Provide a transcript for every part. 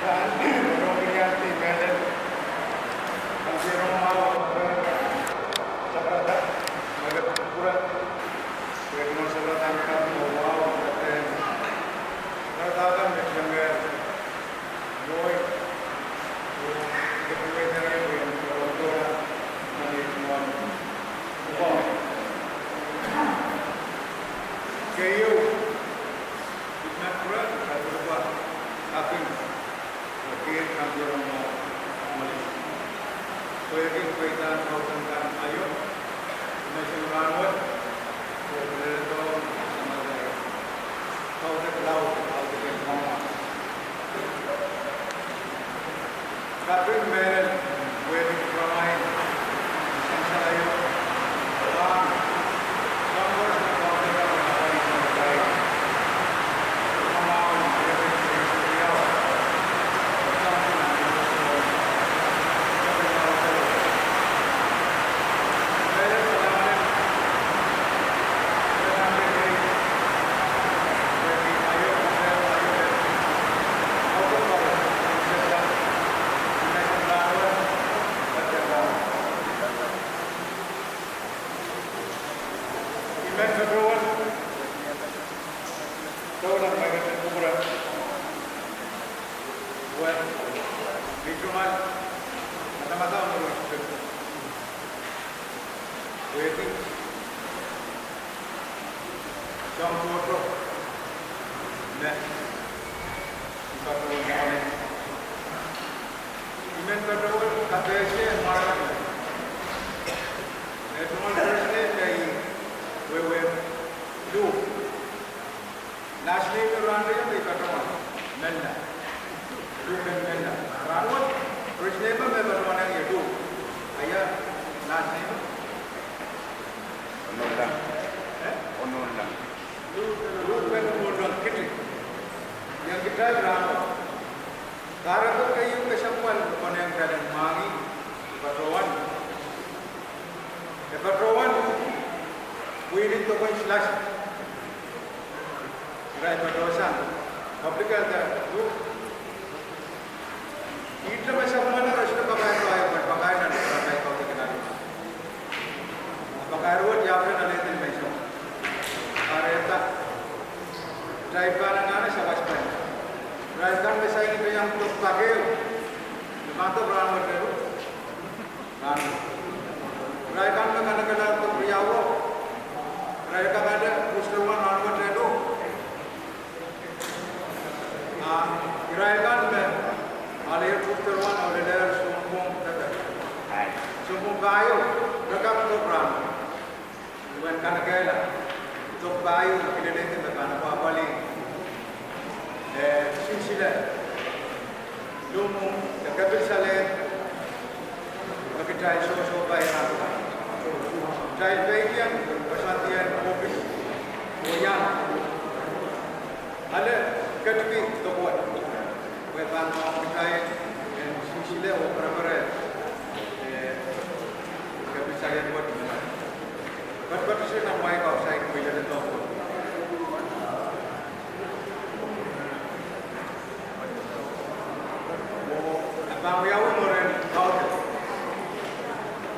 dan Rohingyanti Medan Nanti Romau Sabrata Medan Purat Kedua Selatan Kamu Wow Katen Ratakan Bersengger Boy Kedua Jaya Win Kedua Manitman Wow Kayu Hikmat Purat Satu Lepas Hakim Wakil Kampi Romau Malaysia Kuyakin Kuitan Kautankan Ayo Nasional Ranwat Kuyakin Samadaya Kautak Laut Kautak Mama Kapit Medan Kuyakin Pramain Sangsar Ayo Bang Sambor Kautak Mawari Samadaya Mamau Kuyakin Riau yang kita berapa? Karena tu kayu kesampaian mana yang kadang mangi Patrawan, we need to go slash. Right, Patrawan. Public ada tu. Itu macam mana harus kita pakai nanti pakai kau kenal. Pakai ruat jawab nanti macam. Areta. Driver nana sabas pen. Driver misalnya itu yang untuk pakai, lepas berapa dulu? Driver kadang-kadang untuk riawo, driver ada pustawan normal dulu. Driver alih pustawan oleh daerah sumpung tadi. Sumpung kayu, mereka untuk berapa? Bukan karena gaya. Untuk kayu kita lihat bagaimana apa ni silsilah lumu kabel salen bagi try so bayar try bagian persatuan kopi goyang ada kedua tokoh bagaimana kita silsilah opera kabel salen buat But you should not wipe outside we let it go. Now we are more in out.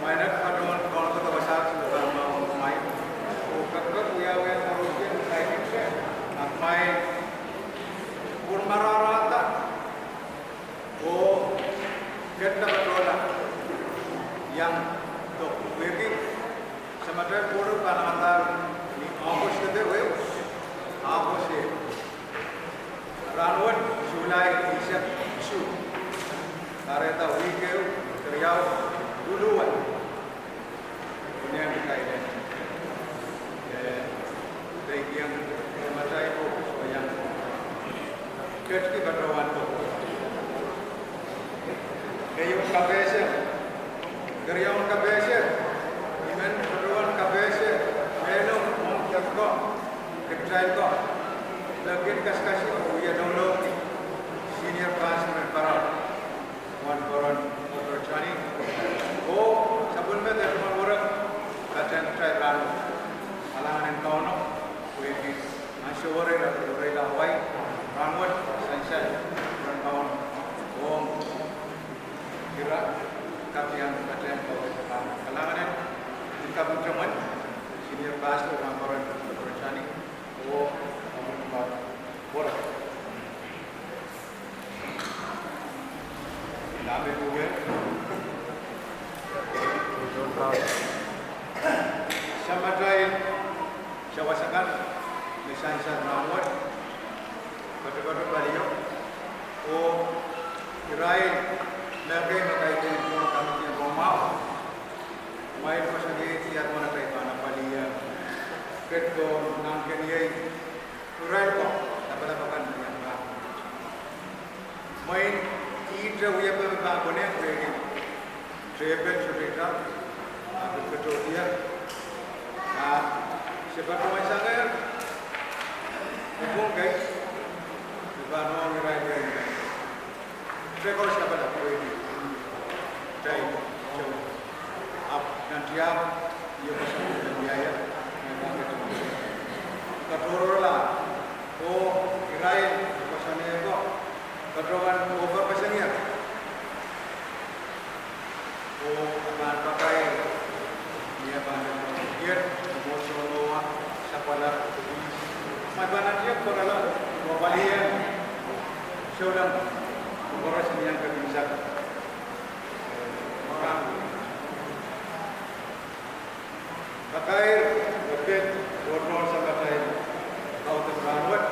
My next one call to the Vasas to the my we are in my Purmarata. Oh, get the Patrola. Young baby. Sementara pura panangan ni August itu August Ranwat Julai isu karena weekend Riau duluan punya kita ini bagian masa itu yang kerja berlawan tu kayu KPS Riau KPS Iman perluan KPS melom mengko dikrai ko lagi kasih ya download senior class para one koran bercani oh sebelumnya dari orang kajian try ran alangan kono we masyore la Hawaii ranwat sunshine ran kawan teman senior pastor Rambaran Bercani o Abdul Bora Nabi Buwe Samadai Syawasakan Lisan Ramwat Kata-kata beliau o Israel Nabi Makai Tuhan kami yang mau main pasal tiada mana kait mana palia kerto nang keniai Israel ko dapat makan yang bah main ida uya pemba kone kene trepet cerita aku kerto dia sebab main sangat hukum guys sebab orang Israel ini trepet siapa dah kau ini cai dan dia masih punya biaya katorola Israel pasanya itu katoran over pasanya akan pakai dia banyak dia mosonoa sapala macam dia korala mobalia seorang orang yang kebiasaan orang Bakair, Bukit, Bornol sampai kau terbangun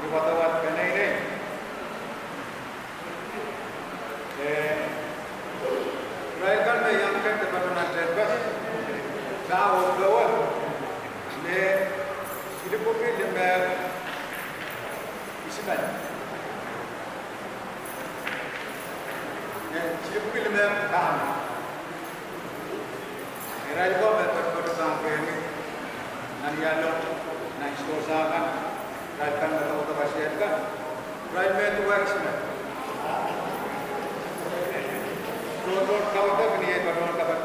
di watawat kena ini. Rakyat yang kan tempat terbaik, jauh keluar. Ne, hidup bukit lembek, isikan. Ne, hidup bukit lembek tahan. Israel ko berkata sampai ini nanialo na istosakan Israel kan berkata pasien kan Israel itu warisnya Rotor kau tak ni kalau dapat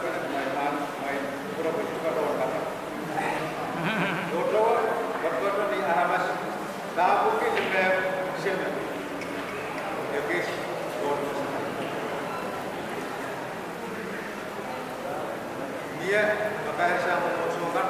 main berapa juga orang dapat Rotor berkata di Aramas dah mungkin lebih siapa ya guys dia maka saya mengusulkan